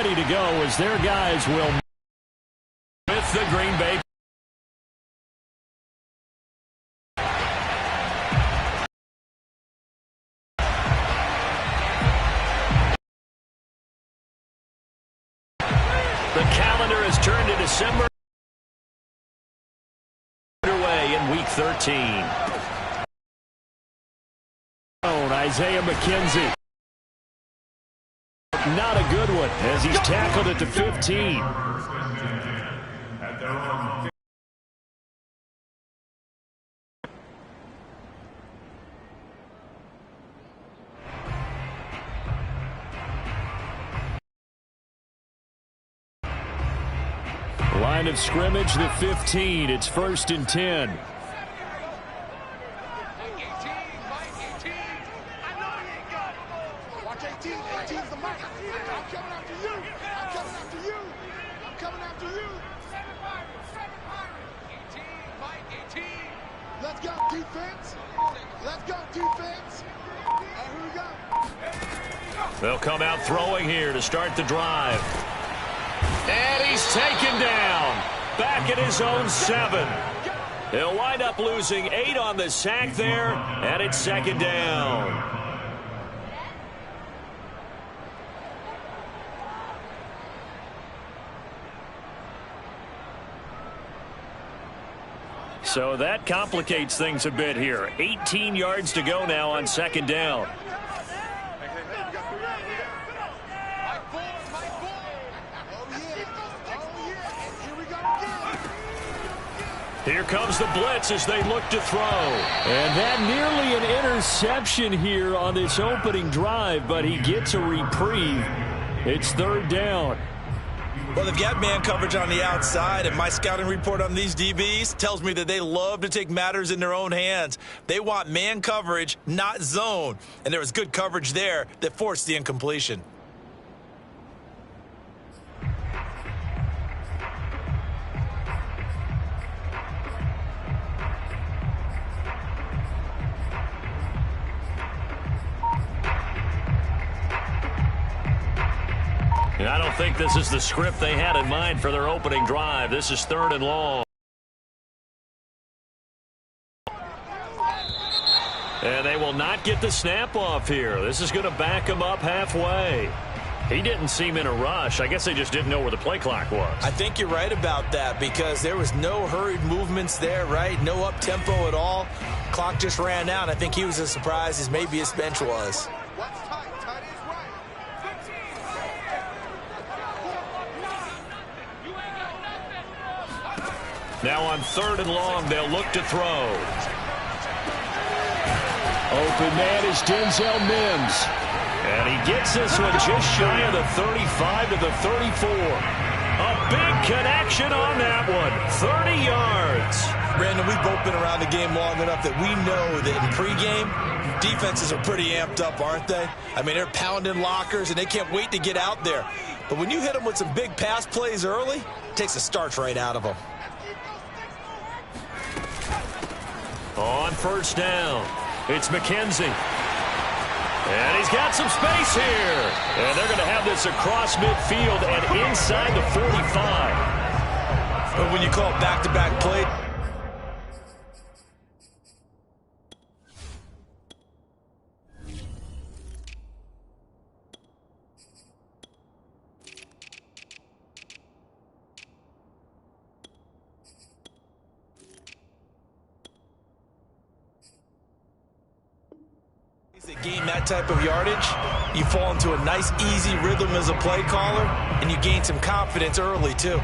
ready to go as their guys will with the Green Bay. The calendar has turned to December. Underway in Week 13. Isaiah McKenzie. Not a good one as he's tackled at the 15. Line of scrimmage, the 15. It's 1st and 10. Let's go, defense. Let's go, defense. Here we go. They'll come out throwing here to start the drive. And he's taken down. Back at his own 7. He'll wind up losing 8 on the sack there, and it's 2nd down. So that complicates things a bit here. 18 yards to go now on 2nd down. Here comes the blitz as they look to throw. And that nearly an interception here on this opening drive, but he gets a reprieve. It's 3rd down. Well, they've got man coverage on the outside, and my scouting report on these DBs tells me that they love to take matters in their own hands. They want man coverage, not zone. And there was good coverage there that forced the incompletion. I don't think this is the script they had in mind for their opening drive. This is 3rd and long. And they will not get the snap off here. This is going to back them up halfway. He didn't seem in a rush. I guess they just didn't know where the play clock was. I think you're right about that because there was no hurried movements there, right? No up-tempo at all. Clock just ran out. I think he was as surprised as maybe his bench was. Now on 3rd and long, they'll look to throw. Open man is Denzel Mims. And he gets this one just shy of the 35 to the 34. A big connection on that one. 30 yards. Brandon, we've both been around the game long enough that we know that in pregame, defenses are pretty amped up, aren't they? I mean, they're pounding lockers, and they can't wait to get out there. But when you hit them with some big pass plays early, it takes the starch right out of them. On 1st down, it's McKenzie. And he's got some space here. And they're going to have this across midfield and inside the 45. But when you call back-to-back play, gain that type of yardage, you fall into a nice, easy rhythm as a play caller, and you gain some confidence early, too.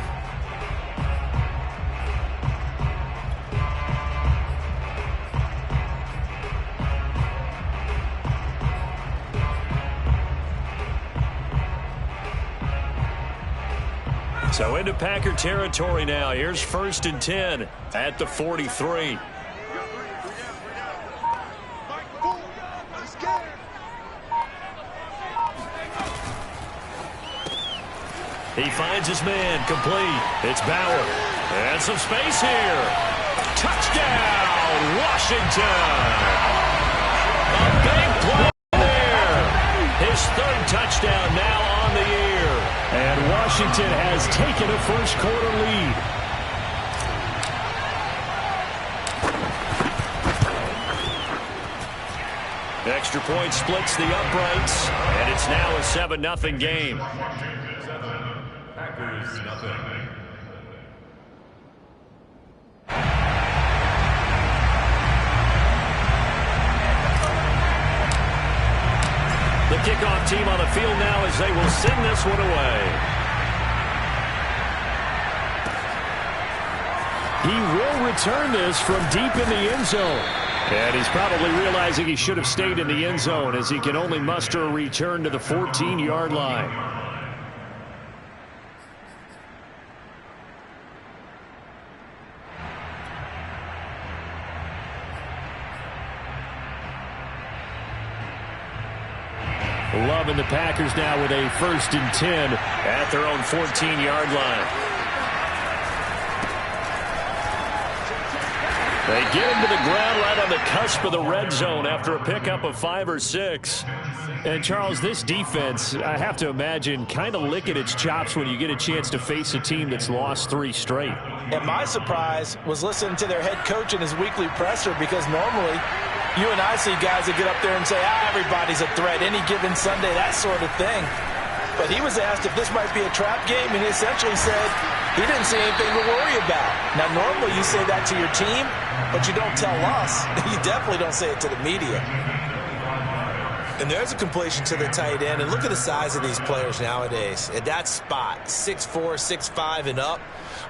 So into Packer territory now. Here's 1st and 10 at the 43. He finds his man, complete. It's Bauer. And some space here. Touchdown, Washington. A big play there. His 3rd touchdown now on the year. And Washington has taken a first-quarter lead. Extra point splits the uprights, and it's now a 7-0 game. Packers nothing. The kickoff team on the field now as they will send this one away. He will return this from deep in the end zone. And he's probably realizing he should have stayed in the end zone as he can only muster a return to the 14-yard line. Love and the Packers now with a 1st and 10 at their own 14-yard line. They get him to the ground right on the cusp of the red zone after a pickup of 5 or 6. And, Charles, this defense, I have to imagine, kind of licking its chops when you get a chance to face a team that's lost 3 straight. And my surprise was listening to their head coach in his weekly presser, because normally you and I see guys that get up there and say, everybody's a threat any given Sunday, that sort of thing. But he was asked if this might be a trap game, and he essentially said he didn't see anything to worry about. Now, normally you say that to your team, but you don't tell us. You definitely don't say it to the media. And there's a completion to the tight end. And look at the size of these players nowadays. At that spot, 6'4", 6'5", and up.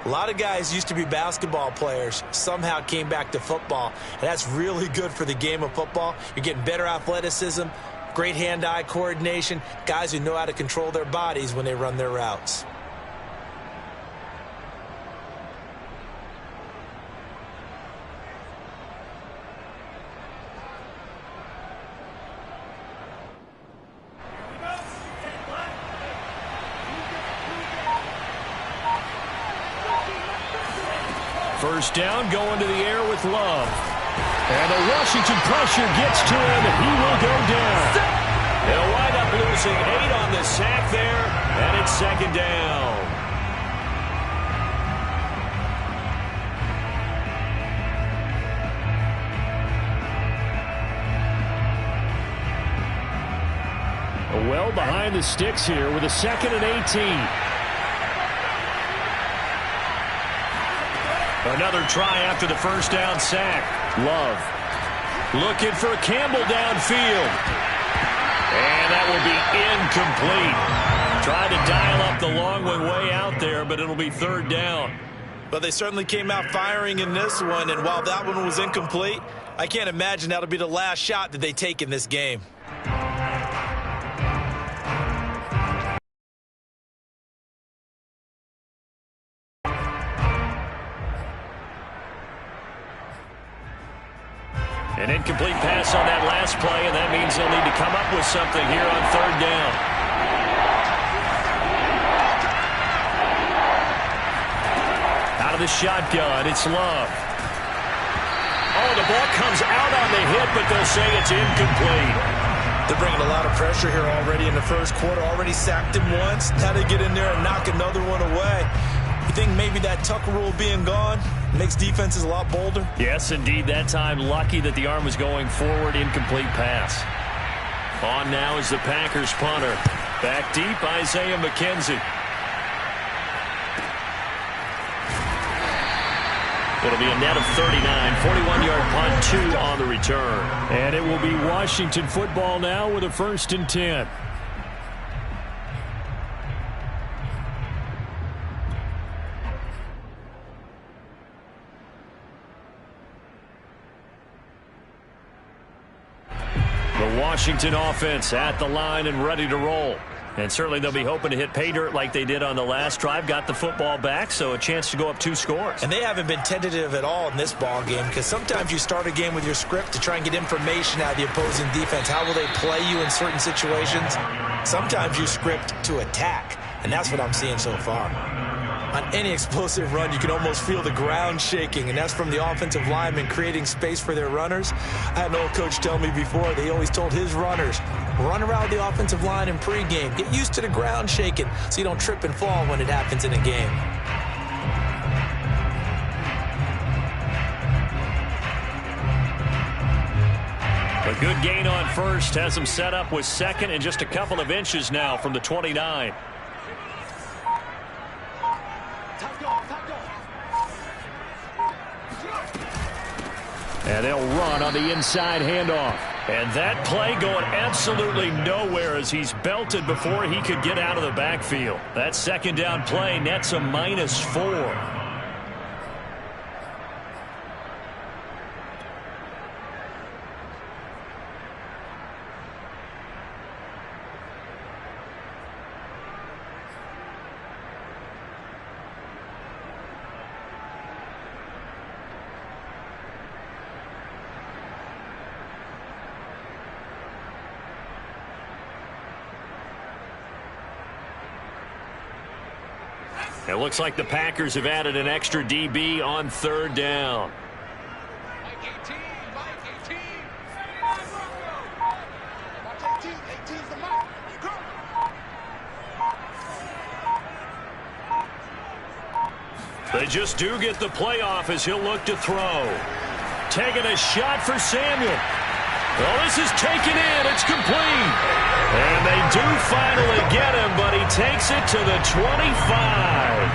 A lot of guys used to be basketball players, somehow came back to football. And that's really good for the game of football. You're getting better athleticism, great hand-eye coordination, guys who know how to control their bodies when they run their routes. First down, going to the air with Love. And the Washington pressure gets to him, and he will go down. They'll wind up losing 8 on the sack there, and it's 2nd down. Well behind the sticks here with a 2nd and 18. Another try after the first down sack. Love looking for Campbell downfield. And that will be incomplete. Tried to dial up the long one way out there, but it'll be 3rd down. But they certainly came out firing in this one, and while that one was incomplete, I can't imagine that'll be the last shot that they take in this game. An incomplete pass on that last play, and that means they'll need to come up with something here on 3rd down. Out of the shotgun, it's Love. Oh, the ball comes out on the hit, but they'll say it's incomplete. They're bringing a lot of pressure here already in the first quarter. Already sacked him once. Now they get in there and knock another one away. You think maybe that Tucker rule being gone makes defenses a lot bolder? Yes, indeed. That time, lucky that the arm was going forward. Incomplete pass. On now is the Packers punter. Back deep, Isaiah McKenzie. It'll be a net of 39. 41-yard punt, 2 on the return. And it will be Washington football now with a 1st and 10. Washington offense at the line and ready to roll. And certainly they'll be hoping to hit pay dirt like they did on the last drive. Got the football back, so a chance to go up 2 scores. And they haven't been tentative at all in this ball game, because sometimes you start a game with your script to try and get information out of the opposing defense. How will they play you in certain situations? Sometimes you script to attack, and that's what I'm seeing so far. On any explosive run, you can almost feel the ground shaking, and that's from the offensive linemen creating space for their runners. I had an old coach tell me before, they always told his runners, Run around the offensive line in pregame. Get used to the ground shaking so you don't trip and fall when it happens in a game. A good gain on first has him set up with second and just a couple of inches now from the 29. And they'll run on the inside handoff. And that play going absolutely nowhere as he's belted before he could get out of the backfield. That second down play nets a -4. It looks like the Packers have added an extra DB on third down. Mike 18, Mike 18. Watch 18, 18's the Mike. Go. They just do get the playoff as he'll look to throw. Taking a shot for Samuel. Well, this is taken in. It's complete. And they do finally get him, but he takes it to the 25.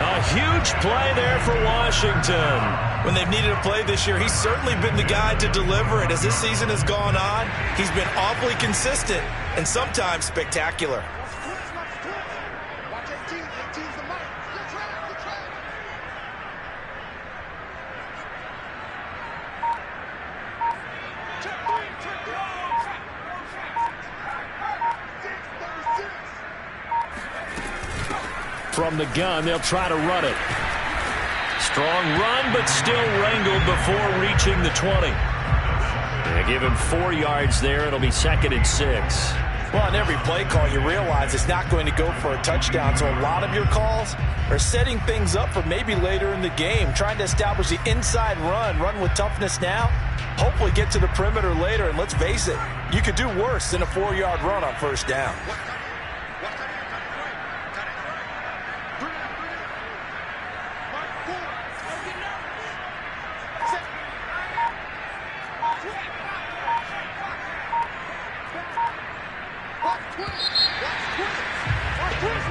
A huge play there for Washington. When they've needed a play this year, he's certainly been the guy to deliver it. As this season has gone on, he's been awfully consistent and sometimes spectacular. Watch 18, 18's the Mike. Good try, good try. Check 3, check 3. 636. From the gun, they'll try to run it. Strong run, but still wrangled before reaching the 20. They give him 4 yards there. It'll be 2nd and 6. Well, on every play call, you realize it's not going to go for a touchdown. So a lot of your calls are setting things up for maybe later in the game, trying to establish the inside run with toughness now, hopefully get to the perimeter later. And let's face it, you could do worse than a 4-yard run on first down.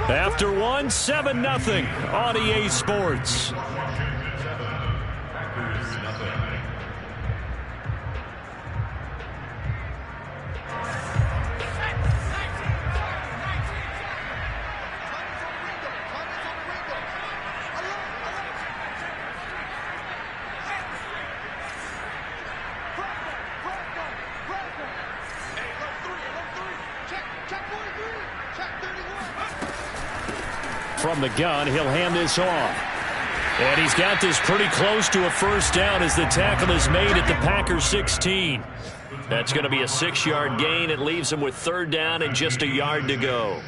After one, 7-0 on EA Sports. From the gun, he'll hand this off. And he's got this pretty close to a first down as the tackle is made at the Packers 16. That's going to be a 6-yard gain. It leaves him with 3rd down and just a yard to go.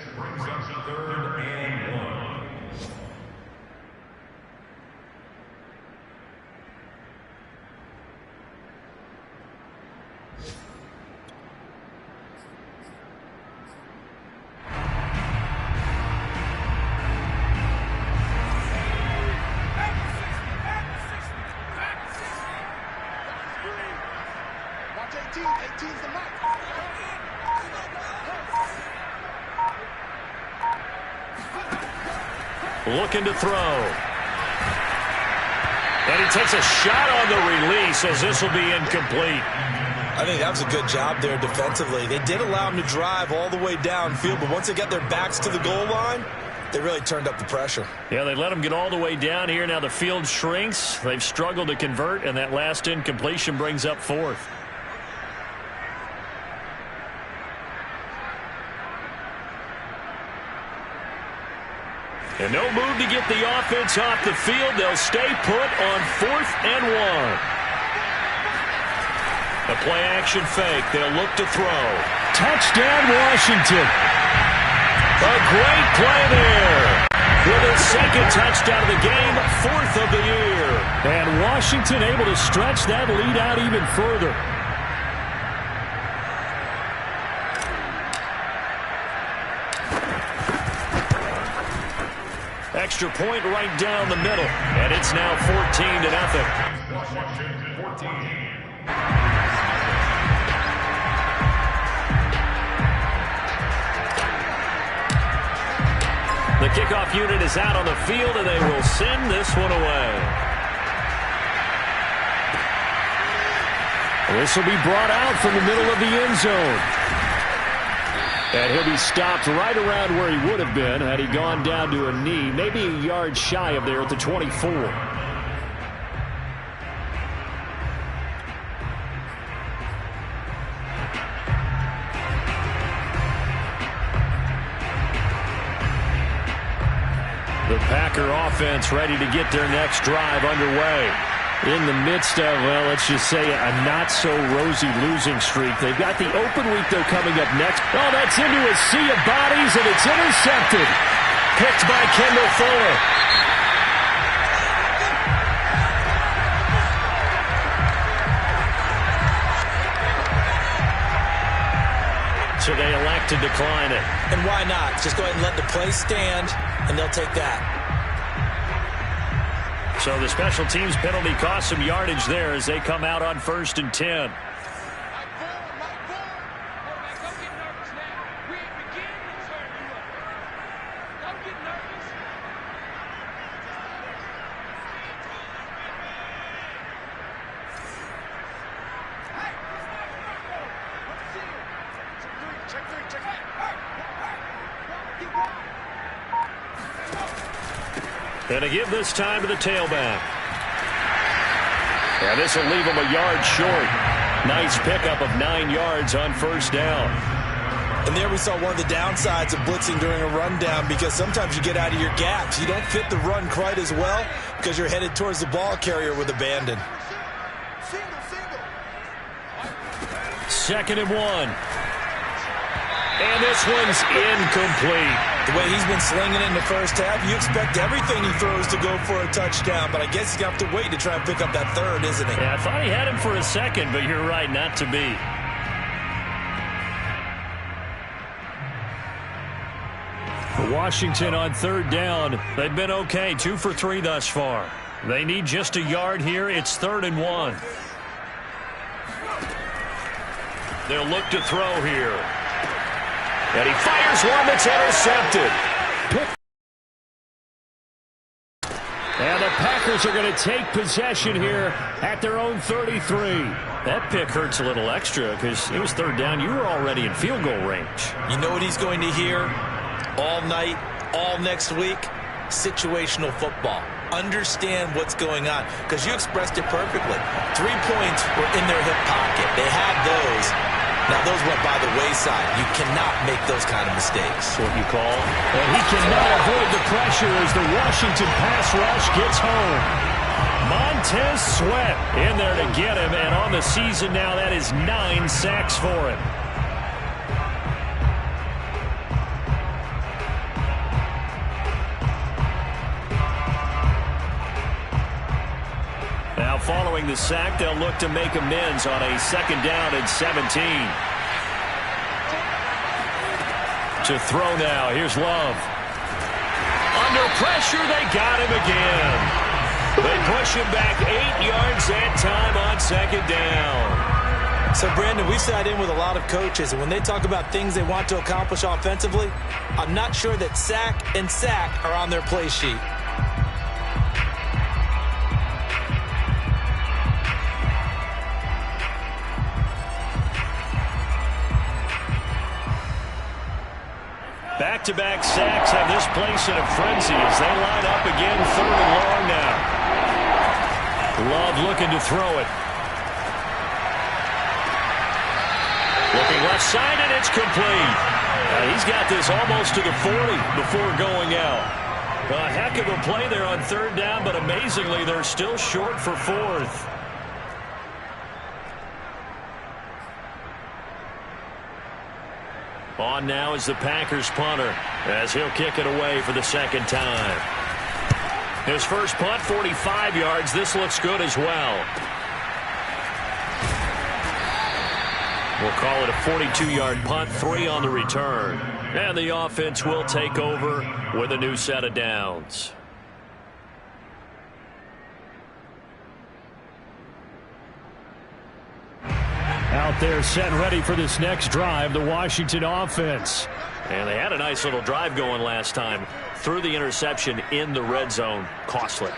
Looking to throw. And he takes a shot on the release as this will be incomplete. I think that was a good job there defensively. They did allow him to drive all the way downfield, but once they got their backs to the goal line, they really turned up the pressure. Yeah, they let him get all the way down here. Now the field shrinks. They've struggled to convert, and that last incompletion brings up 4th. And no move to get the offense off the field. They'll stay put on 4th and 1. A play-action fake. They'll look to throw. Touchdown, Washington. A great play there. With his 2nd touchdown of the game, 4th of the year. And Washington able to stretch that lead out even further. Extra point right down the middle, and it's now 14-0. Washington 14. The kickoff unit is out on the field, and they will send this one away. This will be brought out from the middle of the end zone. And he'll be stopped right around where he would have been had he gone down to a knee, maybe a yard shy of there at the 24. The Packer offense ready to get their next drive underway. In the midst of, well, let's just say a not-so-rosy losing streak. They've got the open week, though, coming up next. Oh, that's into a sea of bodies, and it's intercepted. Picked by Kendall Fuller. So they elect to decline it. And why not? Just go ahead and let the play stand, and they'll take that. So the special teams penalty cost some yardage there as they come out on 1st and 10. And to give this time to the tailback. And this will leave him a yard short. Nice pickup of 9 yards on 1st down. And there we saw one of the downsides of blitzing during a rundown, because sometimes you get out of your gaps. You don't fit the run quite as well because you're headed towards the ball carrier with abandon. 2nd and 1. And this one's incomplete. The way he's been slinging it in the first half, you expect everything he throws to go for a touchdown, but I guess he's going to have to wait to try and pick up that third, isn't he? Yeah, I thought he had him for a second, but you're right, not to be. For Washington on 3rd down, they've been okay, 2 for 3 thus far. They need just a yard here. It's 3rd and 1. They'll look to throw here. And he fires one that's intercepted. And the Packers are going to take possession here at their own 33. That pick hurts a little extra because it was 3rd down. You were already in field goal range. You know what he's going to hear all night, all next week? Situational football. Understand what's going on, because you expressed it perfectly. 3 points were in their hip pocket. They had those. Now, those went by the wayside. You cannot make those kind of mistakes. What you call. And he cannot avoid the pressure as the Washington pass rush gets home. Montez Sweat in there to get him, and on the season now, that is 9 sacks for him. Now, following the sack, they'll look to make amends on a 2nd down and 17. To throw now. Here's Love. Under pressure, they got him again. They push him back 8 yards that time on 2nd down. So, Brandon, we sat in with a lot of coaches, and when they talk about things they want to accomplish offensively, I'm not sure that sack and sack are on their play sheet. Back-to-back sacks have this place in a frenzy as they line up again 3rd and long now. Love looking to throw it. Looking left side, and it's complete. He's got this almost to the 40 before going out. A heck of a play there on 3rd down, but amazingly, they're still short for 4th. On now is the Packers punter as he'll kick it away for the 2nd time. His first punt, 45 yards. This looks good as well. We'll call it a 42-yard punt, 3 on the return. And the offense will take over with a new set of downs. Out there set ready for this next drive, the Washington offense. And they had a nice little drive going last time. Threw the interception in the red zone. Costly.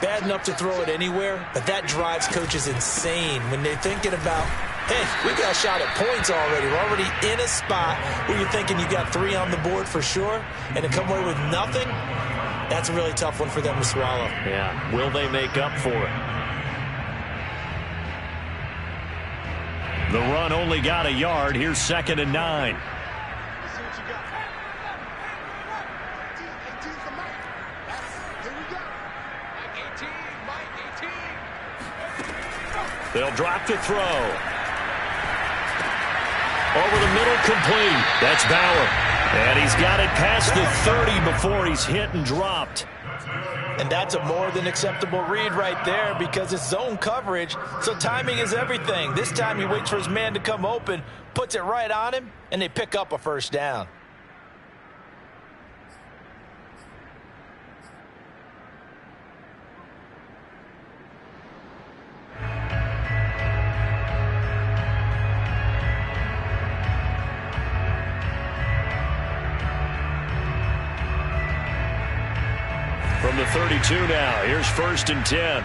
Bad enough to throw it anywhere, but that drives coaches insane when they're thinking about, hey, we got a shot at points already. We're already in a spot where you're thinking you got 3 on the board for sure, and to come away with nothing, that's a really tough one for them to swallow. Yeah, will they make up for it? The run only got a yard. Here's 2nd and 9. They'll drop the throw. Over the middle, complete. That's Bauer. And he's got it past the 30 before he's hit and dropped. And that's a more than acceptable read right there because it's zone coverage, so timing is everything. This time he waits for his man to come open, puts it right on him, and they pick up a first down. From the 32 now, here's 1st and 10.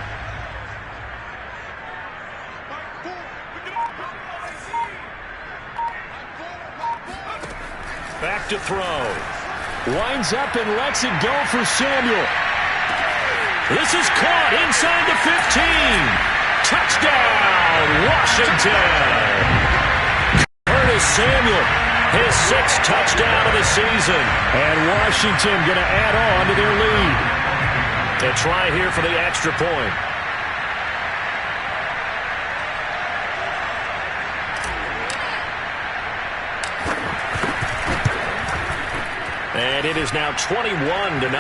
Back to throw. Winds up and lets it go for Samuel. This is caught inside the 15. Touchdown, Washington. Curtis Samuel, his 6th touchdown of the season. And Washington going to add on to their lead. A try here for the extra point. And it is now 21-0.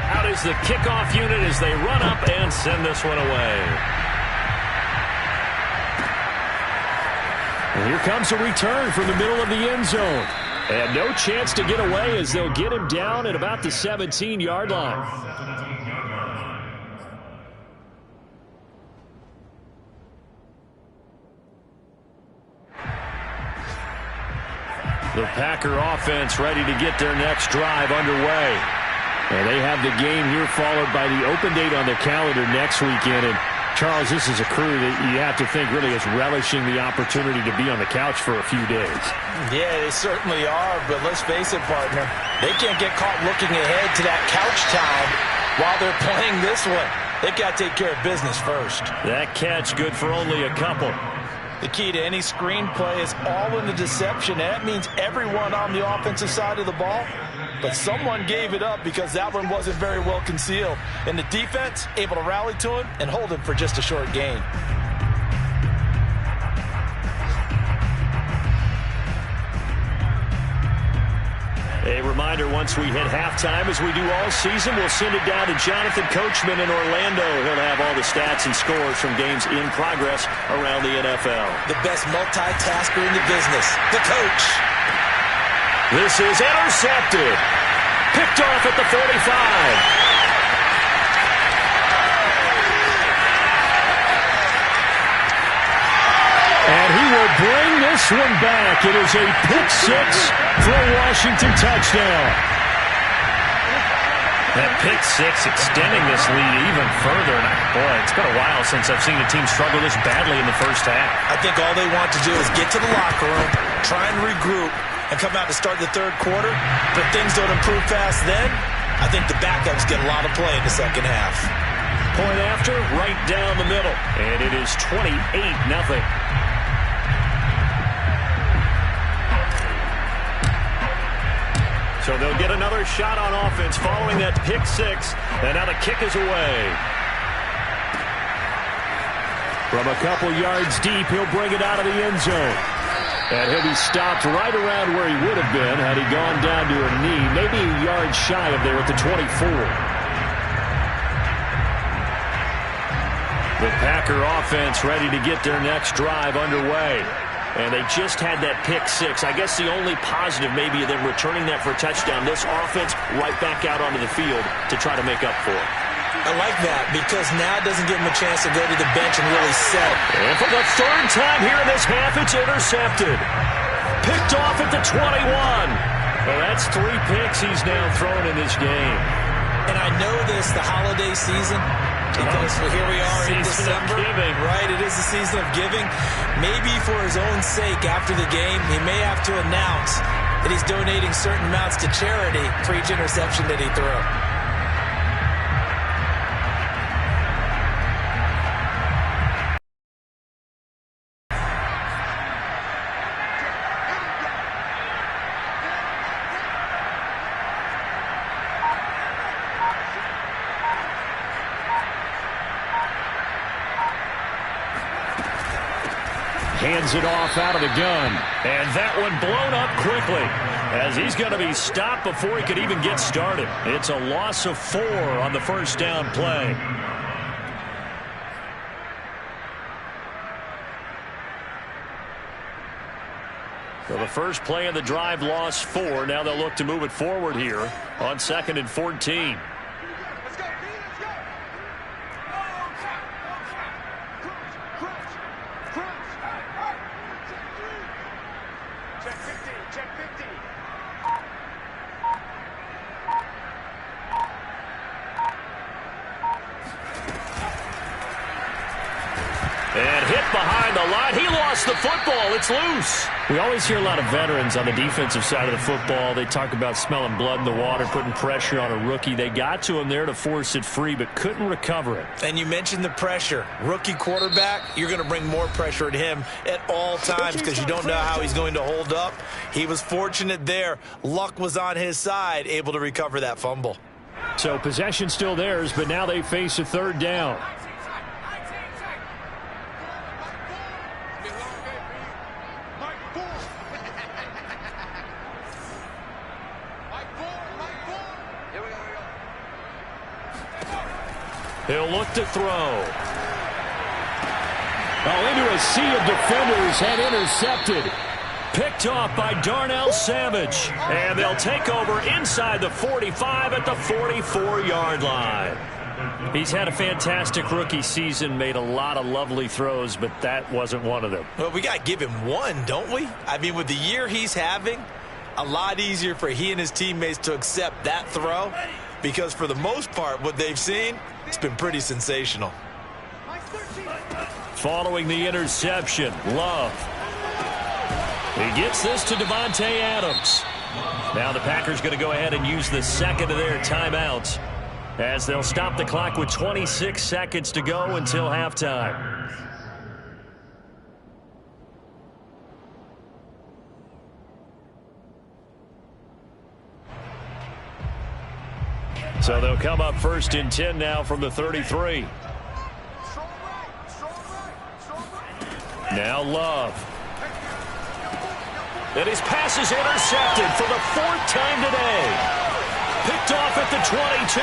Out is the kickoff unit as they run up and send this one away. And here comes a return from the middle of the end zone. And no chance to get away as they'll get him down at about the 17-yard line. The Packer offense ready to get their next drive underway. And they have the game here followed by the open date on their calendar next weekend. And Charles, this is a crew that you have to think really is relishing the opportunity to be on the couch for a few days. Yeah, they certainly are, but let's face it, partner. They can't get caught looking ahead to that couch time while they're playing this one. They've got to take care of business first. That catch good for only a couple. The key to any screenplay is all in the deception. That means everyone on the offensive side of the ball. But someone gave it up because that one wasn't very well concealed. And the defense able to rally to him and hold him for just a short gain. A reminder, once we hit halftime, as we do all season, we'll send it down to Jonathan Coachman in Orlando. He'll have all the stats and scores from games in progress around the NFL. The best multitasker in the business, the coach. This is intercepted. Picked off at the 45. And he will bring this one back. It is a pick 6 for a Washington touchdown. That pick 6 extending this lead even further. And boy, it's been a while since I've seen a team struggle this badly in the first half. I think all they want to do is get to the locker room, try and regroup, and come out to start the third quarter. But things don't improve fast then. I think the backups get a lot of play in the second half. Point after, right down the middle. And it is 28-0. So they'll get another shot on offense following that pick 6. And now the kick is away. From a couple yards deep, he'll bring it out of the end zone. And he'll be stopped right around where he would have been had he gone down to a knee, maybe a yard shy of there at the 24. The Packer offense ready to get their next drive underway. And they just had that pick six. I guess the only positive maybe of them returning that for a touchdown. This offense right back out onto the field to try to make up for it. I like that because now it doesn't give him a chance to go to the bench and really set. And for the third time here in this half, it's intercepted. Picked off at the 21. Well, that's 3 picks he's now thrown in this game. And I know this, the holiday season, because here we are in December. Right, it is the season of giving. Maybe for his own sake after the game, he may have to announce that he's donating certain amounts to charity for each interception that he threw. Hands it off out of the gun. And that one blown up quickly as he's going to be stopped before he could even get started. It's a loss of 4 on the first down play. So the first play of the drive lost 4. Now they'll look to move it forward here on 2nd and 14. And hit behind the line. He lost the football. It's loose. We always hear a lot of veterans on the defensive side of the football. They talk about smelling blood in the water, putting pressure on a rookie. They got to him there to force it free, but couldn't recover it. And you mentioned the pressure. Rookie quarterback, you're going to bring more pressure at him at all times because you don't know how he's going to hold up. He was fortunate there. Luck was on his side, able to recover that fumble. So possession still theirs, but now they face a 3rd down. He'll look to throw. Oh, into a sea of defenders and intercepted. Picked off by Darnell Savage. And they'll take over inside the 45 at the 44-yard line. He's had a fantastic rookie season, made a lot of lovely throws, but that wasn't one of them. Well, we got to give him one, don't we? I mean, with the year he's having, a lot easier for he and his teammates to accept that throw because for the most part, what they've seen, it's been pretty sensational. Following the interception, Love. He gets this to Devontae Adams. Now the Packers going to go ahead and use the second of their timeouts as they'll stop the clock with 26 seconds to go until halftime. So they'll come up 1st and 10 now from the 33. Now Love. And his pass is intercepted for the 4th time today. Picked off at the 22.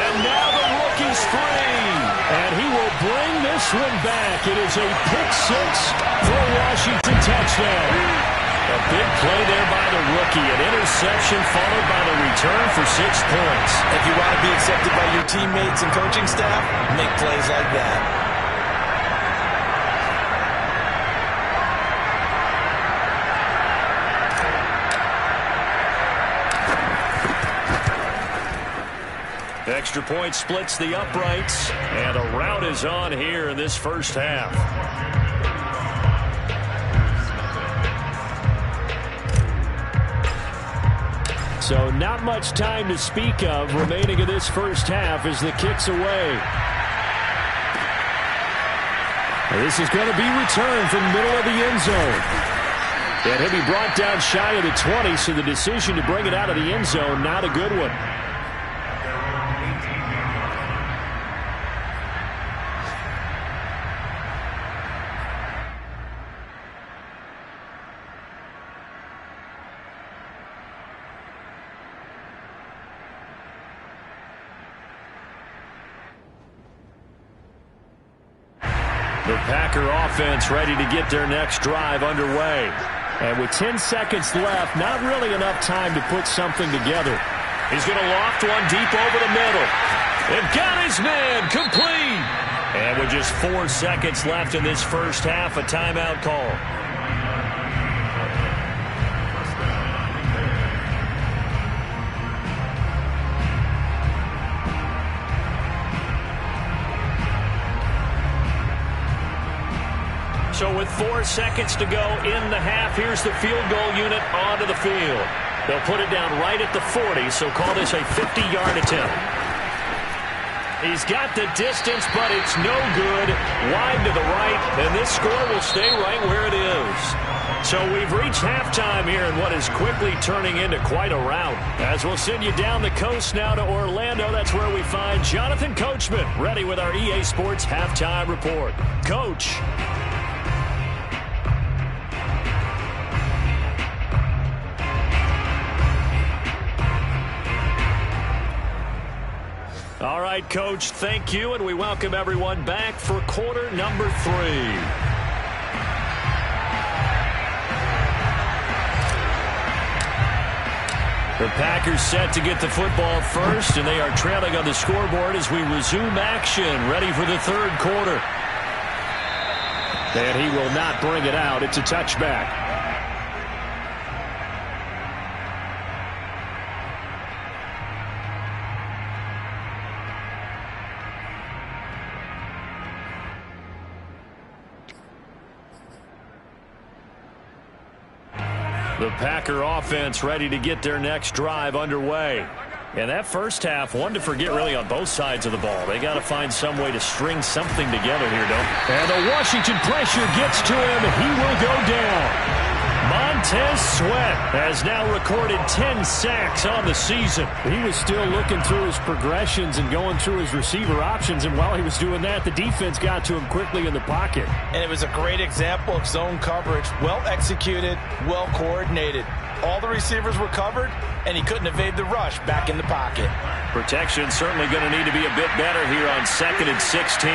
And now the rookie's free. And he will bring this one back. It is a pick 6 for a Washington touchdown. A big play there by the rookie. An interception followed by the return for 6 points. If you want to be accepted by your teammates and coaching staff, make plays like that. Extra point splits the uprights, and a rout is on here in this first half. So not much time to speak of remaining in this first half as the kick's away. This is going to be returned from the middle of the end zone. And he'll be brought down shy of the 20, so the decision to bring it out of the end zone, not a good one. The Packer offense ready to get their next drive underway. And with 10 seconds left, not really enough time to put something together. He's going to loft one deep over the middle. They've got his man complete. And with just 4 seconds left in this first half, a timeout call. So with 4 seconds to go in the half, here's the field goal unit onto the field. They'll put it down right at the 40, so call this a 50-yard attempt. He's got the distance, but it's no good. Wide to the right, and this score will stay right where it is. So we've reached halftime here in what is quickly turning into quite a rout. As we'll send you down the coast now to Orlando, that's where we find Jonathan Coachman, ready with our EA Sports Halftime Report. Coach. All right, Coach, thank you, and we welcome everyone back for quarter number 3. The Packers set to get the football first, and they are trailing on the scoreboard as we resume action, ready for the third quarter. And he will not bring it out. It's a touchback. The Packer offense ready to get their next drive underway. And that first half, one to forget really on both sides of the ball. They got to find some way to string something together here, don't they? And the Washington pressure gets to him. He will go down. Montez Sweat has now recorded 10 sacks on the season. He was still looking through his progressions and going through his receiver options, and while he was doing that, the defense got to him quickly in the pocket. And it was a great example of zone coverage. Well executed, well coordinated. All the receivers were covered, and he couldn't evade the rush back in the pocket. Protection certainly going to need to be a bit better here on 2nd and 16.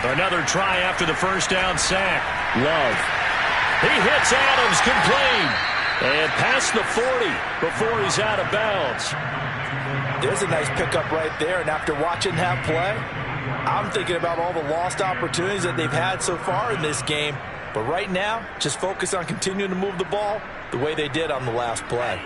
Another try after the first down sack. Love. He hits Adams complete. And past the 40 before he's out of bounds. There's a nice pickup right there, and after watching that play, I'm thinking about all the lost opportunities that they've had so far in this game. But right now, just focus on continuing to move the ball the way they did on the last play.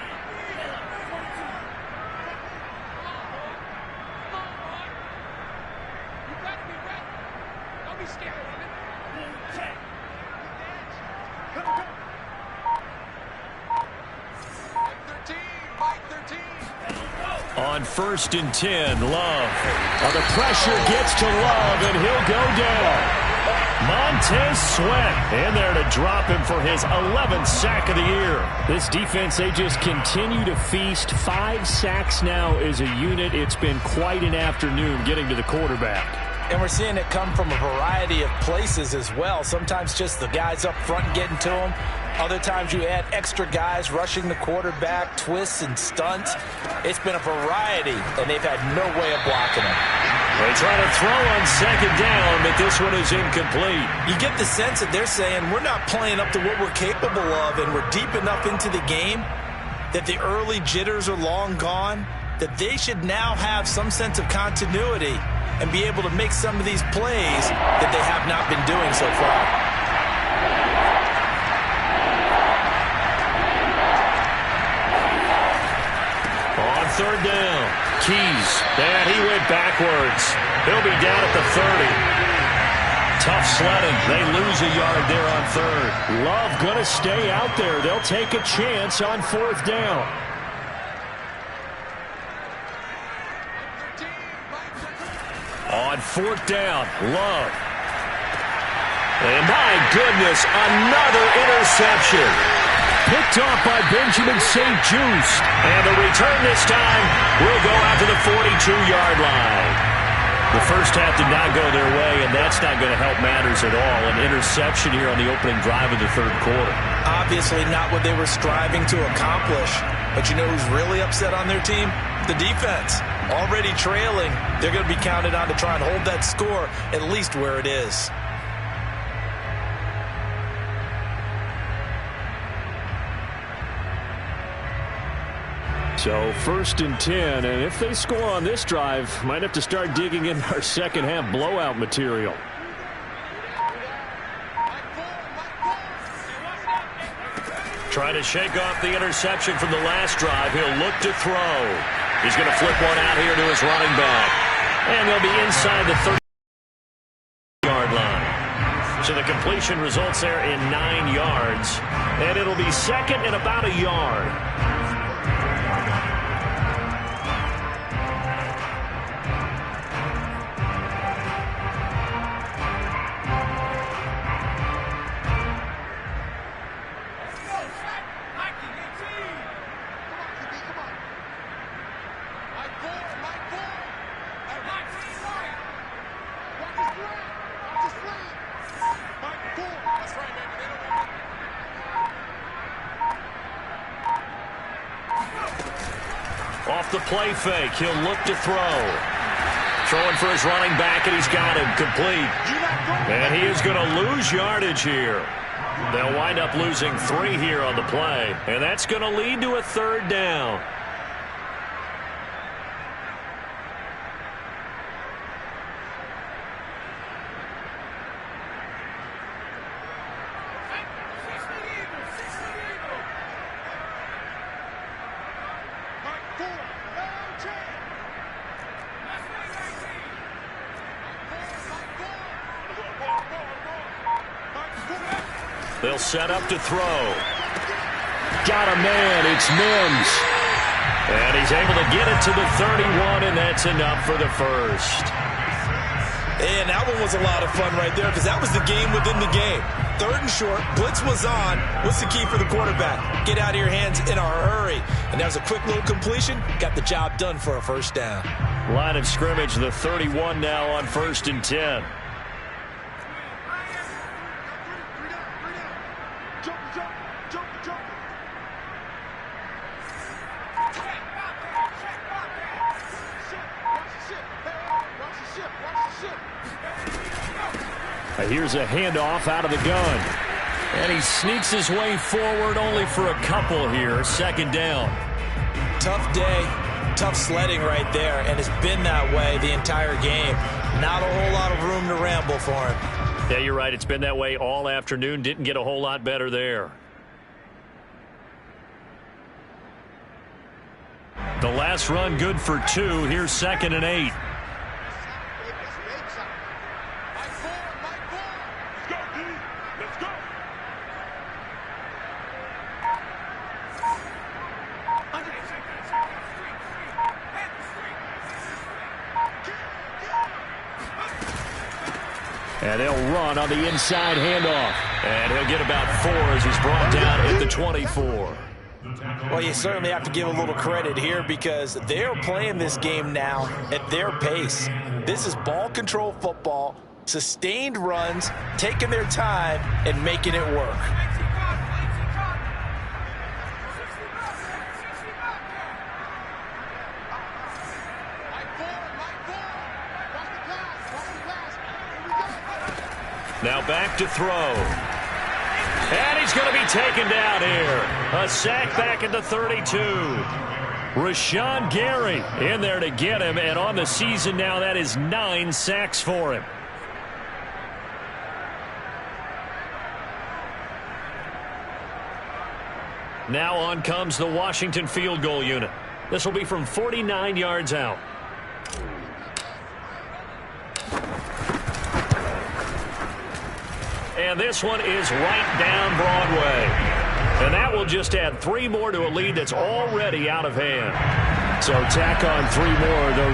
On 1st and 10, Love. The pressure gets to Love, and he'll go down. Montez Sweat in there to drop him for his 11th sack of the year. This defense, they just continue to feast. 5 sacks now as a unit. It's been quite an afternoon getting to the quarterback. And we're seeing it come from a variety of places as well. Sometimes just the guys up front getting to him. Other times you add extra guys rushing the quarterback, twists and stunts. It's been a variety, and they've had no way of blocking him. They try to throw on 2nd down, but this one is incomplete. You get the sense that they're saying we're not playing up to what we're capable of, and we're deep enough into the game that the early jitters are long gone, that they should now have some sense of continuity and be able to make some of these plays that they have not been doing so far. On 3rd down, Keys. And he went backwards. He'll be down at the 30. Tough sledding. They lose a yard there on 3rd. Love going to stay out there. They'll take a chance on 4th down. On 4th down, Love. And my goodness, another interception. Picked off by Benjamin St. Just. And the return this time will go out to the 42-yard line. The first half did not go their way, and that's not going to help matters at all. An interception here on the opening drive of the third quarter. Obviously not what they were striving to accomplish. But you know who's really upset on their team? The defense. Already trailing. They're going to be counted on to try and hold that score at least where it is. So 1st and 10, and if they score on this drive, might have to start digging in our second half blowout material. Trying to shake off the interception from the last drive. He'll look to throw. He's going to flip one out here to his running back. And they'll be inside the 30-yard line. So the completion results there in 9 yards. And it'll be second and about a yard. Off the play fake, he'll look to throw. Throwing for his running back, and he's got him complete. And he is going to lose yardage here. They'll wind up losing 3 here on the play, and that's going to lead to a 3rd down. They'll set up to throw. Got a man. It's Mims. And he's able to get it to the 31, and that's enough for the first. And that one was a lot of fun right there because that was the game within the game. 3rd and short, blitz was on. What's the key for the quarterback? Get out of your hands in a hurry. And that was a quick little completion. Got the job done for a 1st down. Line of scrimmage, the 31 now on 1st and 10. Here's a handoff out of the gun. And he sneaks his way forward only for a couple here. 2nd down. Tough day, tough sledding right there, and it's been that way the entire game. Not a whole lot of room to ramble for him. Yeah, you're right. It's been that way all afternoon. Didn't get a whole lot better there. The last run good for 2. Here's 2nd and 8. And they'll run on the inside handoff. And he'll get about 4 as he's brought down at the 24. Well, you certainly have to give a little credit here because they're playing this game now at their pace. This is ball control football, sustained runs, taking their time, and making it work. Now back to throw. And he's going to be taken down here. A sack back at the 32. Rashawn Gary in there to get him. And on the season now, that is 9 sacks for him. Now on comes the Washington field goal unit. This will be from 49 yards out. And this one is right down Broadway. And that will just add 3 more to a lead that's already out of hand. So tack on 3 more, though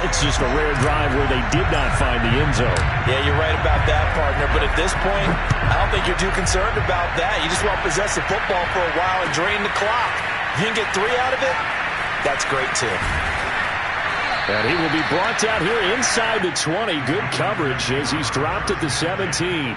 it's just a rare drive where they did not find the end zone. Yeah, you're right about that, partner. But at this point, I don't think you're too concerned about that. You just want to possess the football for a while and drain the clock. If you can get 3 out of it, that's great too. And he will be brought down here inside the 20. Good coverage as he's dropped at the 17.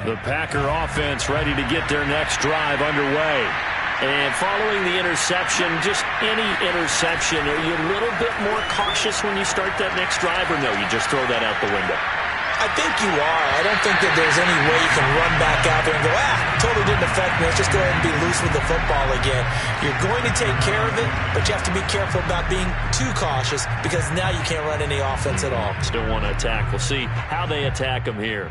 The Packer offense ready to get their next drive underway. And following the interception, just any interception, are you a little bit more cautious when you start that next drive, or no, you just throw that out the window? I think you are. I don't think that there's any way you can run back out there and go, totally didn't affect me. Let's just go ahead and be loose with the football again. You're going to take care of it, but you have to be careful about being too cautious because now you can't run any offense at all. Still want to attack. We'll see how they attack them here.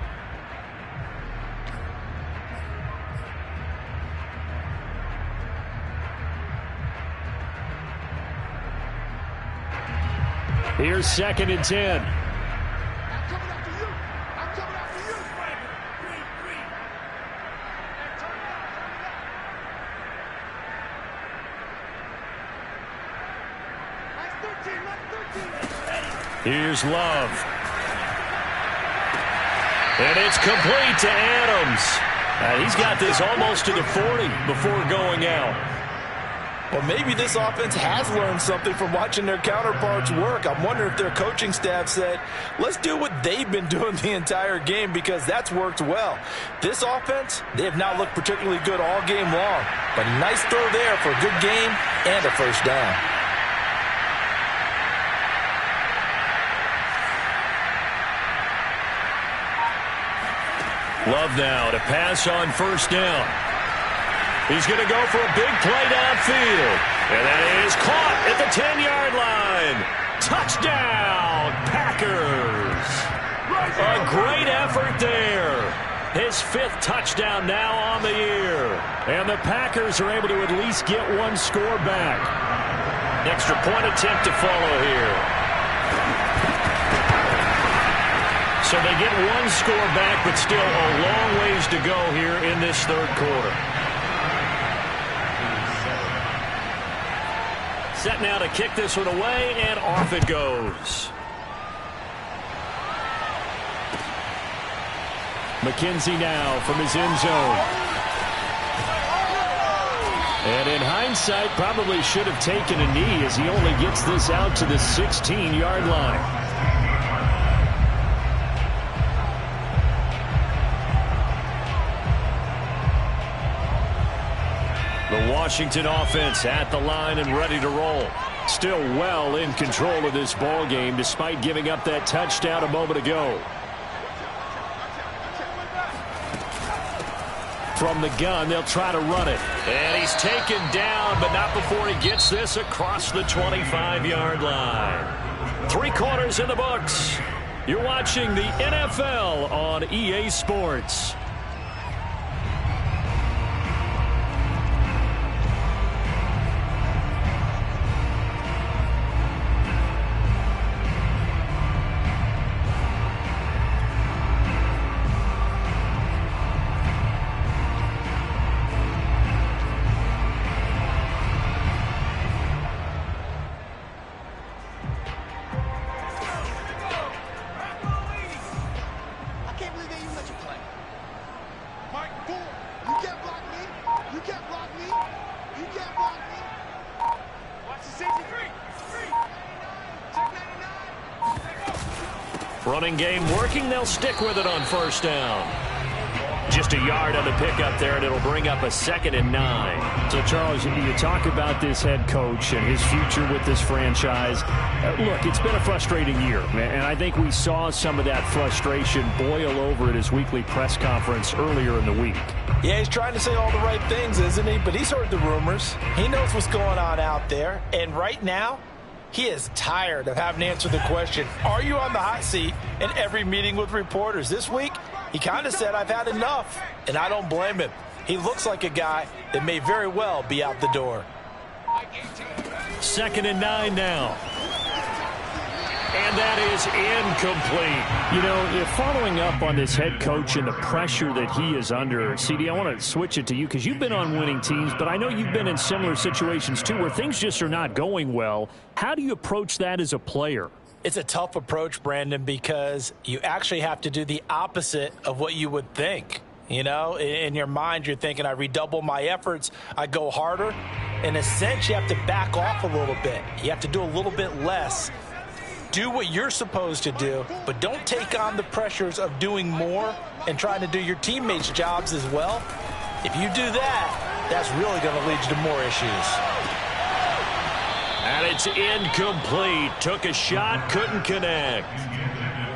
Here's 2nd and 10. I'm coming after you. I'm coming after you. Here's Love. And it's complete to Adams. He's got this almost to the 40 before going out. Well, maybe this offense has learned something from watching their counterparts work. I'm wondering if their coaching staff said, let's do what they've been doing the entire game because that's worked well. This offense, they have not looked particularly good all game long. But a nice throw there for a good game and a first down. Love now to pass on first down. He's going to go for a big play downfield. And that is caught at the 10-yard line. Touchdown, Packers. A great effort there. His 5th touchdown now on the year. And the Packers are able to at least get one score back. Extra point attempt to follow here. So they get one score back, but still a long ways to go here in this 3rd quarter. Set now to kick this one away, and off it goes. McKenzie now from his end zone. And in hindsight, probably should have taken a knee as he only gets this out to the 16-yard line. The Washington offense at the line and ready to roll. Still well in control of this ball game despite giving up that touchdown a moment ago. From the gun, they'll try to run it. And he's taken down, but not before he gets this across the 25-yard line. 3 quarters in the books. You're watching the NFL on EA Sports. Running game working. They'll stick with it on first down. Just a yard on the pickup there, and it'll bring up a 2nd and 9. So, Charles, you talk about this head coach and his future with this franchise. Look, it's been a frustrating year, and I think we saw some of that frustration boil over at his weekly press conference earlier in the week. Yeah, he's trying to say all the right things, isn't he? But he's heard the rumors. He knows what's going on out there. And right now, he is tired of having to answer the question, are you on the hot seat in every meeting with reporters? This week, he kind of said, I've had enough, and I don't blame him. He looks like a guy that may very well be out the door. 2nd and 9 now. And that is incomplete. You know, following up on this head coach and the pressure that he is under, CD, I want to switch it to you because you've been on winning teams, but I know you've been in similar situations too where things just are not going well. How do you approach that as a player? It's a tough approach, Brandon, because you actually have to do the opposite of what you would think. You know, in your mind, you're thinking, I redouble my efforts, I go harder. In a sense, you have to back off a little bit. You have to do a little bit less. Do what you're supposed to do, but don't take on the pressures of doing more and trying to do your teammates' jobs as well. If you do that, that's really going to lead you to more issues. And it's incomplete. Took a shot, couldn't connect.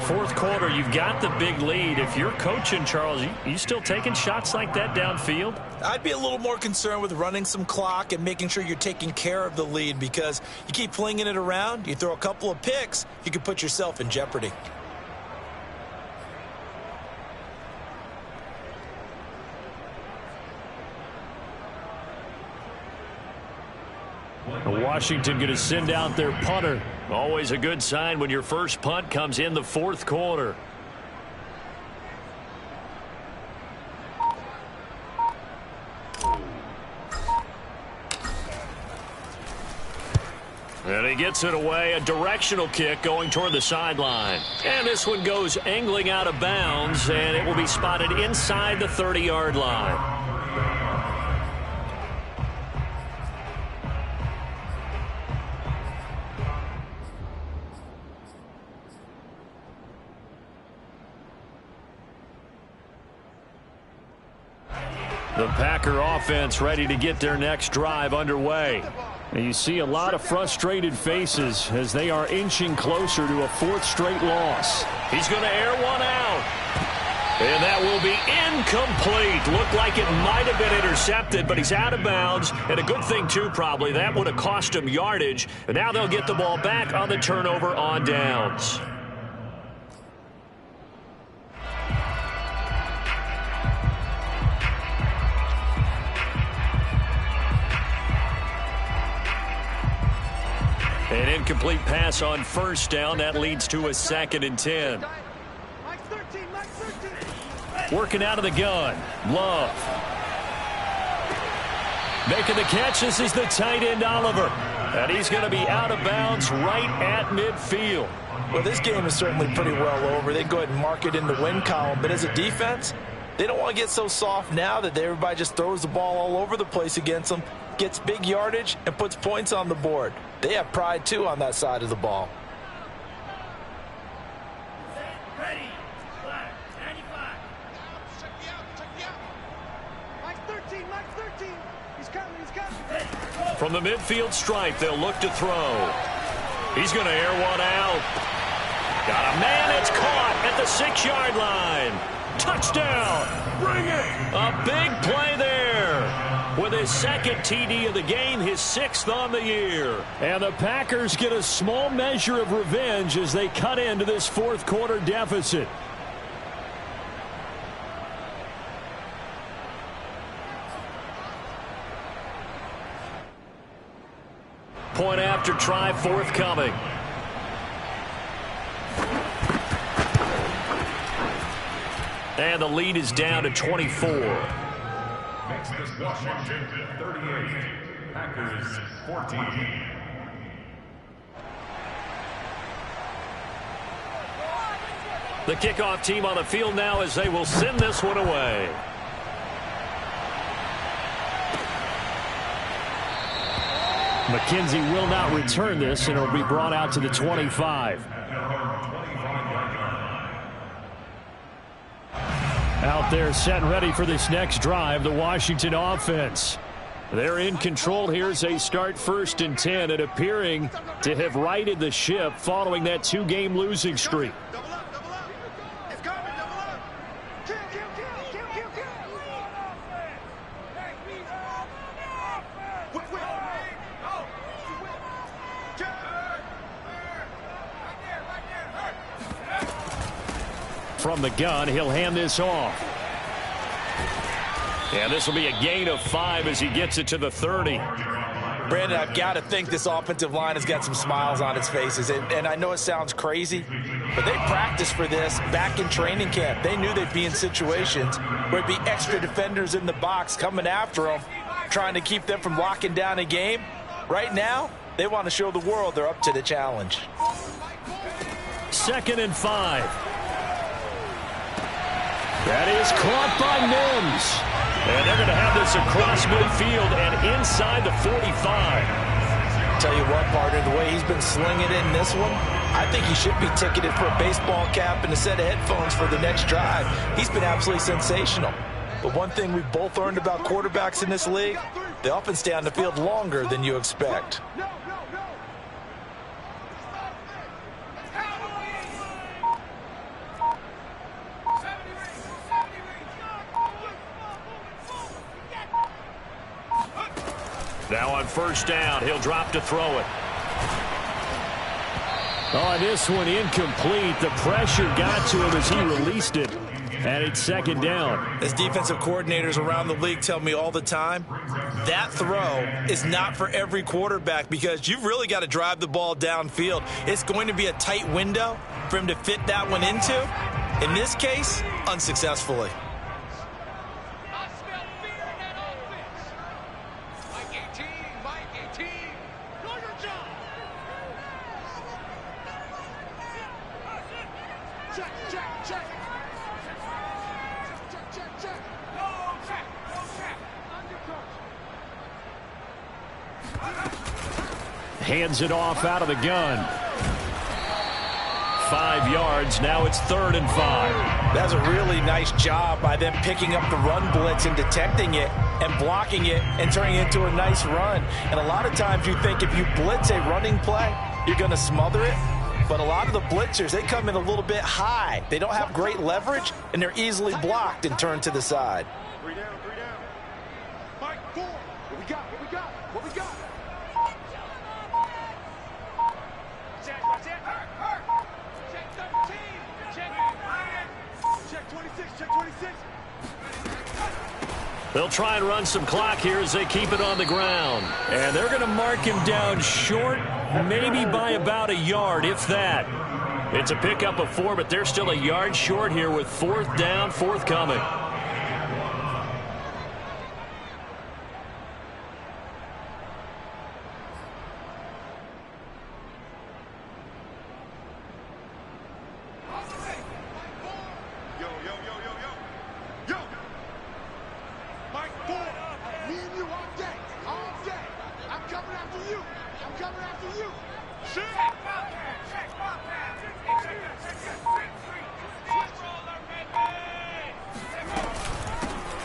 Fourth quarter, you've got the big lead. If you're coaching, Charles, you still taking shots like that downfield? I'd be a little more concerned with running some clock and making sure you're taking care of the lead, because you keep flinging it around, you throw a couple of picks, you can put yourself in jeopardy. Washington going to send out their punter. Always a good sign when your first punt comes in the fourth quarter. And he gets it away. A directional kick going toward the sideline. And this one goes angling out of bounds, and it will be spotted inside the 30-yard line. The Packer offense ready to get their next drive underway. And you see a lot of frustrated faces as they are inching closer to a fourth straight loss. He's going to air one out. And that will be incomplete. Looked like it might have been intercepted, but he's out of bounds. And a good thing, too, probably. That would have cost him yardage. And now they'll get the ball back on the turnover on downs. An incomplete pass on first down. That leads to a 2nd and 10. Working out of the gun. Love. Making the catch. This is the tight end, Oliver. And he's going to be out of bounds right at midfield. Well, this game is certainly pretty well over. They can go ahead and mark it in the win column. But as a defense, they don't want to get so soft now that everybody just throws the ball all over the place against them, gets big yardage, and puts points on the board. They have pride, too, on that side of the ball. Ready. 95. Mike 13. He's coming. From the midfield stripe, they'll look to throw. He's going to air one out. Got a man. It's caught at the 6-yard line. Touchdown. Bring it. A big play there. With his 2nd TD of the game, his 6th on the year. And the Packers get a small measure of revenge as they cut into this fourth quarter deficit. Point after try forthcoming. And the lead is down to 24. Makes this Washington 38, Packers 14. The kickoff team on the field now as they will send this one away. McKenzie will not return this, and it'll be brought out to the 25. Out there set and ready for this next drive, the Washington offense. They're in control here as they start 1st and 10 and appearing to have righted the ship following that 2-game losing streak. Double up. It's coming, double up. Kill. From the gun, he'll hand this off. And this will be a gain of 5 as he gets it to the 30. Brandon, I've got to think this offensive line has got some smiles on its faces. And I know it sounds crazy, but they practiced for this back in training camp. They knew they'd be in situations where it'd be extra defenders in the box coming after them, trying to keep them from locking down a game. Right now, they want to show the world they're up to the challenge. 2nd and 5. That is caught by Mims. And they're going to have this across midfield and inside the 45. Tell you what, partner, the way he's been slinging it in this one, I think he should be ticketed for a baseball cap and a set of headphones for the next drive. He's been absolutely sensational. But one thing we've both learned about quarterbacks in this league, they often stay on the field longer than you expect. Now on 1st down, he'll drop to throw it. Oh, this one incomplete. The pressure got to him as he released it. And it's 2nd down. As defensive coordinators around the league tell me all the time, that throw is not for every quarterback because you've really got to drive the ball downfield. It's going to be a tight window for him to fit that one into. In this case, unsuccessfully. Hands it off out of the gun. 5 yards. Now it's 3rd and 5. That's a really nice job by them picking up the run blitz and detecting it and blocking it and turning it into a nice run. And a lot of times you think if you blitz a running play, you're going to smother it. But a lot of the blitzers, they come in a little bit high. They don't have great leverage, and they're easily blocked and turned to the side. 3 down, 3 down. Mike, 4. What we got? What we got? What we got? Check, check 13. Check 26. Check 26. They'll try and run some clock here as they keep it on the ground. And they're going to mark him down short, maybe by about a yard, if that. It's a pickup of 4, but they're still a yard short here with 4th down forthcoming.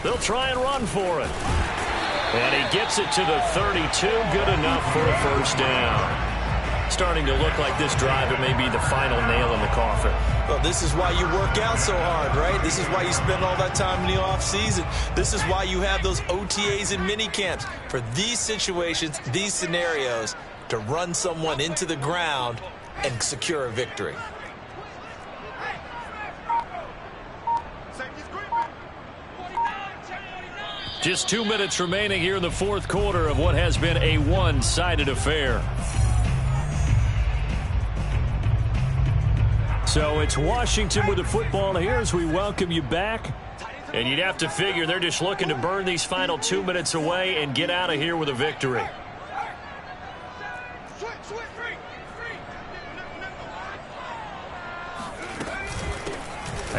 They'll try and run for it. And he gets it to the 32. Good enough for a 1st down. Starting to look like this drive, it may be the final nail in the coffin. Well, this is why you work out so hard, right? This is why you spend all that time in the offseason. This is why you have those OTAs and mini camps. For these situations, these scenarios, to run someone into the ground and secure a victory. Just 2 minutes remaining here in the 4th quarter of what has been a one-sided affair. So it's Washington with the football here as we welcome you back. And you'd have to figure they're just looking to burn these final 2 minutes away and get out of here with a victory.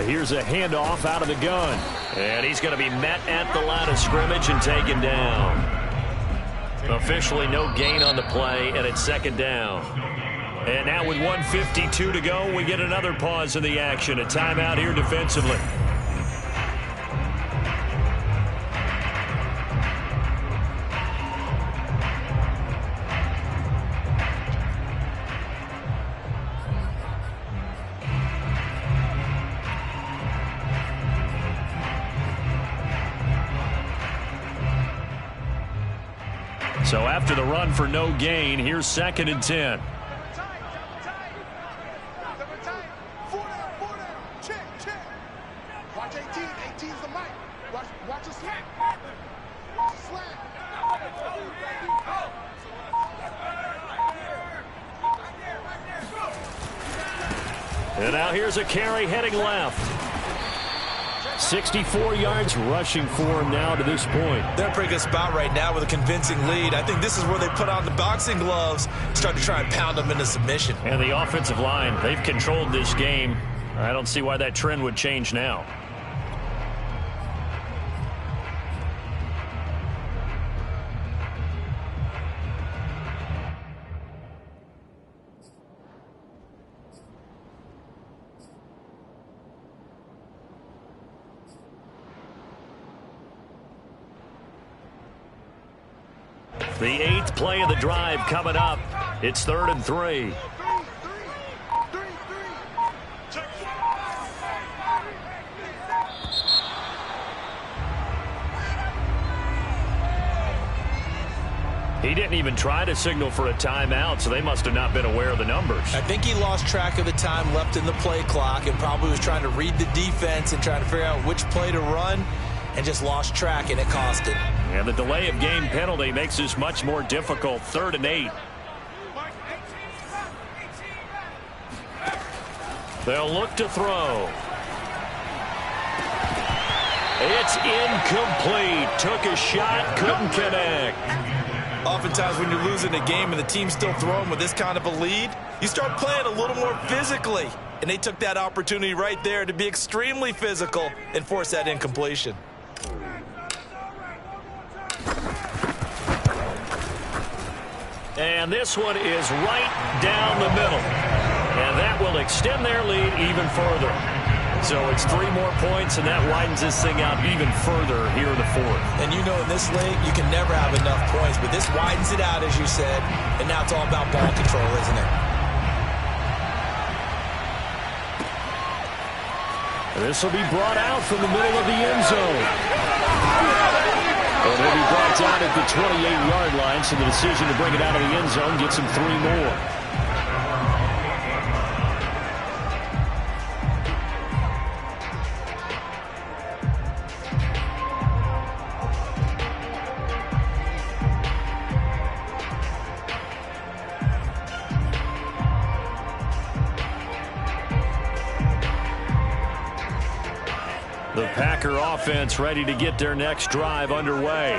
Here's a handoff out of the gun. And he's going to be met at the line of scrimmage and taken down. Officially no gain on the play, and it's 2nd down. And now with 1:52 to go, we get another pause in the action. A timeout here defensively. So after the run for no gain, here's 2nd and 10. Watch 18. 18's the mic. Watch a slant. Watch a slant. And now here's a carry heading left. 64 yards rushing for him now to this point. They're in a pretty good spot right now with a convincing lead. I think this is where they put on the boxing gloves, start to try and pound them into submission. And the offensive line, they've controlled this game. I don't see why that trend would change now. The 8th play of the drive coming up. It's 3rd and 3. He didn't even try to signal for a timeout, so they must have not been aware of the numbers. I think he lost track of the time left in the play clock and probably was trying to read the defense and trying to figure out which play to run and just lost track, and it cost him. And the delay of game penalty makes this much more difficult. 3rd and 8. They'll look to throw. It's incomplete. Took a shot, couldn't connect. Oftentimes when you're losing a game and the team's still throwing with this kind of a lead, you start playing a little more physically. And they took that opportunity right there to be extremely physical and force that incompletion. And this one is right down the middle. And that will extend their lead even further. So it's 3 more points, and that widens this thing out even further here in the 4th. And you know in this league, you can never have enough points, but this widens it out, as you said, and now it's all about ball control, isn't it? And this will be brought out from the middle of the end zone. And it'll be brought down at the 28-yard line, so the decision to bring it out of the end zone gets him 3 more. The Packer offense ready to get their next drive underway.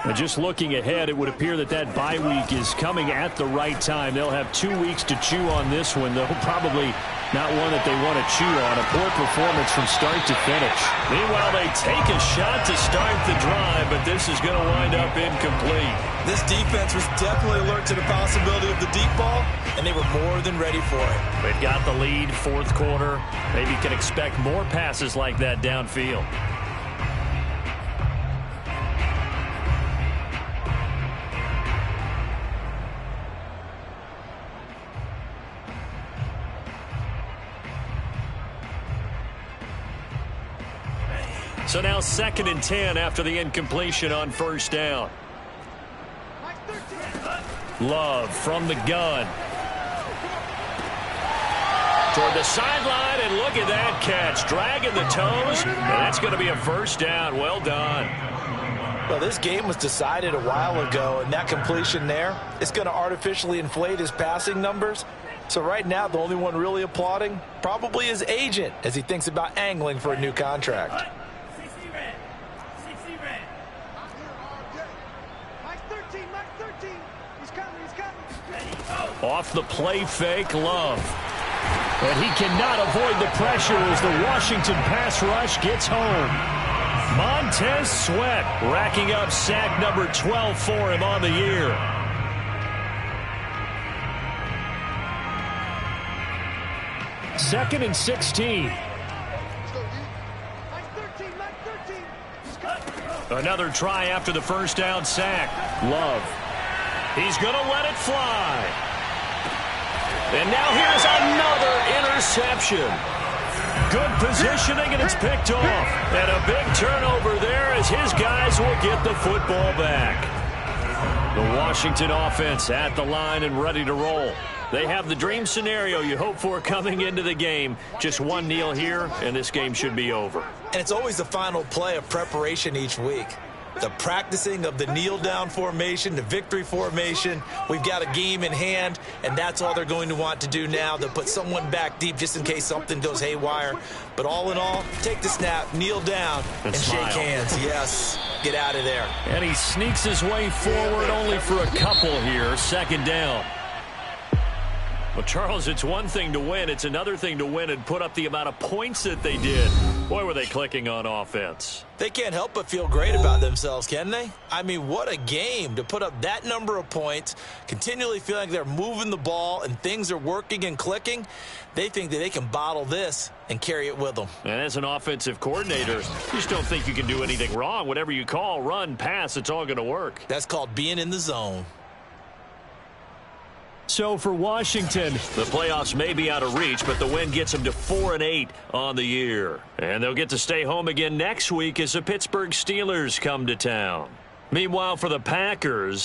And just looking ahead, it would appear that that bye week is coming at the right time. They'll have 2 weeks to chew on this one, though probably not one that they want to chew on. A poor performance from start to finish. Meanwhile, they take a shot to start the drive, but this is going to wind up incomplete. This defense was definitely alert to the possibility of the deep ball, and they were more than ready for it. They've got the lead, 4th quarter. Maybe can expect more passes like that downfield. So now 2nd and 10 after the incompletion on 1st down. Love from the gun. Toward the sideline, and look at that catch. Dragging the toes, and that's going to be a 1st down. Well done. Well, this game was decided a while ago, and that completion there, it's going to artificially inflate his passing numbers. So right now, the only one really applauding probably his agent as he thinks about angling for a new contract. Off the play fake, Love. And he cannot avoid the pressure as the Washington pass rush gets home. Montez Sweat racking up sack number 12 for him on the year. Second and 16. Another try after the 1st down sack. Love. He's going to let it fly. And now here's another interception. Good positioning, and it's picked off. And a big turnover there as his guys will get the football back. The Washington offense at the line and ready to roll. They have the dream scenario you hope for coming into the game. Just one kneel here, and this game should be over. And it's always the final play of preparation each week. the practicing of the kneel-down formation, the victory formation. We've got a game in hand, and that's all they're going to want to do now. They'll put someone back deep just in case something goes haywire. But all in all, take the snap, kneel down, and shake hands. Yes, get out of there. And he sneaks his way forward only for a couple here. Second down. Well, Charles, it's one thing to win. It's another thing to win and put up the amount of points that they did. Boy, were they clicking on offense. They can't help but feel great about themselves, can they? I mean, what a game to put up that number of points, continually feeling like they're moving the ball and things are working and clicking. They think that they can bottle this and carry it with them. And as an offensive coordinator, you just don't think you can do anything wrong. Whatever you call, run, pass, it's all going to work. That's called being in the zone. So for Washington, the playoffs may be out of reach, but the win gets them to 4-8 on the year. And they'll get to stay home again next week as the Pittsburgh Steelers come to town. Meanwhile, for the Packers,